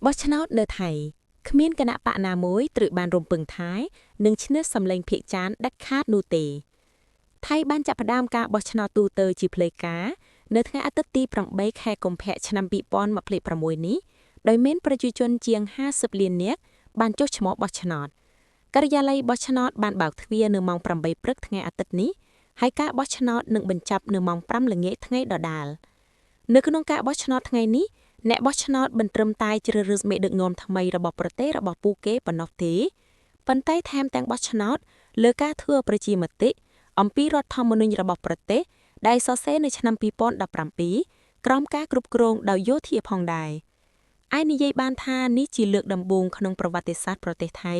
បោះឆ្នោតនៅថៃគ្មានគណៈបកណាមួយត្រូវបានរំពឹងថានឹងឈ្នះសម្លេងភាគច្រើនដាច់ខាតនោះទេថៃបានចាប់ផ្ដើមការបោះឆ្នោតទូទៅជាផ្លូវការនៅថ្ងៃអាទិត្យទី8ខែកុម្ភៈឆ្នាំ2026នេះដោយមានប្រជាជនជាង50លាននាក់បានចុះឈ្មោះបោះឆ្នោតការិយាល័យបោះឆ្នោតបានបើកទ្វារនៅម៉ោង8ព្រឹកថ្ងៃអាទិត្យនេះហើយការបោះឆ្នោតនឹងបញ្ចប់នៅម៉ោង5ល្ងាចថ្ងៃដដែលនៅក្នុងការបោះឆ្នោតថ្ងៃនេះអ្នកបោះឆ្នោតមិនត្រឹមតែជ្រើសរើសមេដឹកនាំថ្មីរបស់ប្រទេសរបស់ពួកគេប៉ុណ្ណោះទេប៉ុន្តែថែមទាំងបោះឆ្នោតលើការធ្វើប្រជាមតិអំពីរដ្ឋធម្មនុញ្ញរបស់ប្រទេសដែលសរសេរនៅឆ្នាំ2017ក្រោមការគ្រប់គ្រងដោយយោធាផងដែរឯនិយាយបានថានេះជាលើកដំបូងក្នុងប្រវត្តិសាស្ត្រប្រទេសថៃ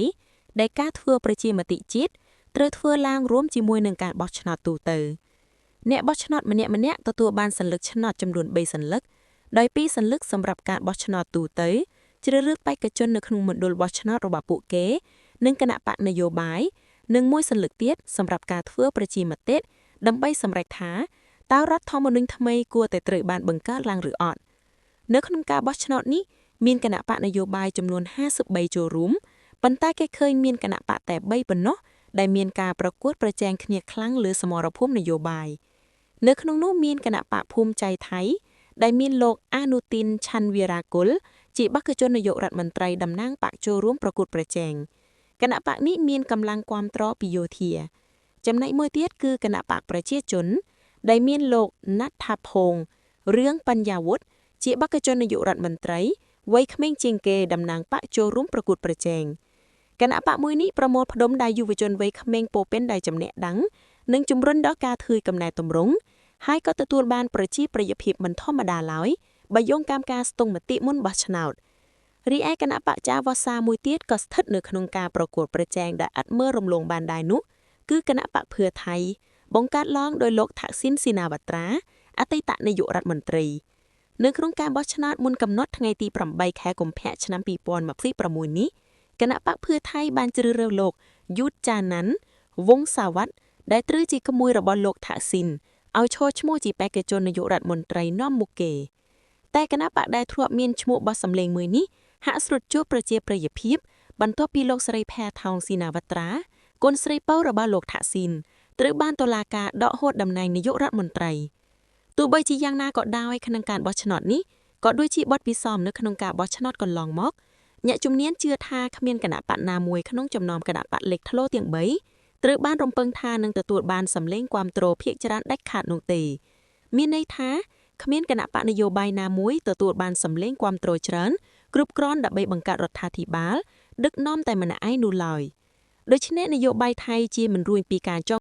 ដែលការធ្វើប្រជាមតិជាតិត្រូវធ្វើឡើងរួមជាមួយនឹងការបោះឆ្នោតទូទៅអ្នកបោះឆ្នោតម្នាក់ៗទទួលបានសន្លឹកឆ្នោតចំនួន3សន្លឹកដោយ2សន្លឹកសម្រាប់ការបោះឆ្នោតទូទៅជ្រើសរើសបេក្ខជននៅក្នុងមណ្ឌលបោះឆ្នោតរបស់ពួកគេនិងគណៈបកនយោបាយនិងមួយសន្លឹកទៀតសម្រាប់ការធ្វើប្រជាមតិដើម្បីសម្រេចថាតើរដ្ឋធម្មនុញ្ញថ្មីគួរតែត្រូវបានបង្កើតឡើងឬអត់នៅក្នុងការបោះឆ្នោតនេះមានគណៈបកនយោបាយចំនួន53ចូលរួមប៉ុន្តែគេឃើញមានគណៈបកតែ3ប៉ុណ្ណោះដែលមានការប្រកួតប្រជែងគ្នាខ្លាំងលើសមរភូមិនយោបាយនៅក្នុងនោះមានគណៈបកភូមិใจថៃដែលមានលោកអនុទីនឆាន់វីរាគុលជាបេក្ខជននាយករដ្ឋមន្ត្រីតំណាងបកចូលរួមប្រកួតប្រជែងគណៈបកនេះមានកម្លាំងគាំទ្រពីយោធាចំណែកមួយទៀតគឺគណៈបកប្រជាជនដែលមានលោកណាត់ថាផងរឿងបញ្ញវុធជាបេក្ខជននាយករដ្ឋមន្ត្រីវ័យក្មេងជាងគេតំណាងបកចូលរួមប្រកួតប្រជែងគណៈបកមួយនេះប្រមូលផ្ដុំដោយយុវជនវ័យក្មេងពោពេញដោយចំណេះដឹងនិងជំរុញដល់ការធ្វើកំណែតម្រង់ហើយក៏ទទួលបានប្រជាប្រិយភាពមិនធម្មតាឡើយបើយោងតាមការស្ទង់មតិមុនបោះឆ្នោតរីឯគណៈបកចាវ៉ាសាមួយទៀតក៏ស្ថិតនៅក្នុងការប្រកួតប្រជែងដែលឥតមើលរំលងបានដែរនោះគឺគណៈបកភឿថៃបង្កើតឡើងដោយលោកថាក់ស៊ីនស៊ីណាវ៉ាត្រាអតីតនាយករដ្ឋមន្ត្រីនៅក្នុងការបោះឆ្នោតមុនកំណត់ថ្ងៃទី8ខែកុម្ភៈឆ្នាំ2026នេះគណៈបកភឿថៃបានជ្រើសរើសលោកយូតចាណាន់វងសាវ៉ាត់ដែលត្រូវជាក្មួយរបស់លោកថាក់ស៊ីនឲ្យឈរឈ្មោះជាបេក្ខជននាយករដ្ឋមន្ត្រីនាំមុខគេតែគណៈបកដែលធ្លាប់មានឈ្មោះបោះសម្លេងមួយនេះហាក់ស្រុតជួបប្រជាប្រិយភាពបន្ទាប់ពីលោកស្រីផែថោងស៊ីណាវ៉ាត្រាកូនស្រីពៅរបស់លោកថាក់ស៊ីនត្រូវបានតុលាការដកហូតតំណែងនាយករដ្ឋមន្ត្រីទោះបីជាយ៉ាងណាក៏ដោយក្នុងការបោះឆ្នោតនេះក៏ដូចជាបទពិសោធន៍នៅក្នុងការបោះឆ្នោតកន្លងមកអ្នកជំនាញជឿថាគ្មានគណៈបកណាមួយក្នុងចំណោមគណៈបកលេខធ្លោទាំង3ត្រូវបានរំពឹងថានឹងទទួលបានសម្លេងគាំទ្រភាគច្រើនដាច់ខាតនោះទេមានន័យថាគ្មានគណៈបកនយោបាយណាមួយទទួលបានសម្លេងគាំទ្រច្រើនគ្រប់គ្រាន់ដើម្បីបង្កើតរដ្ឋាភិបាលដឹកនាំតែម្នាក់ឯងនោះឡើយដូច្នេះនយោបាយថៃជាមិនរួចពីការចង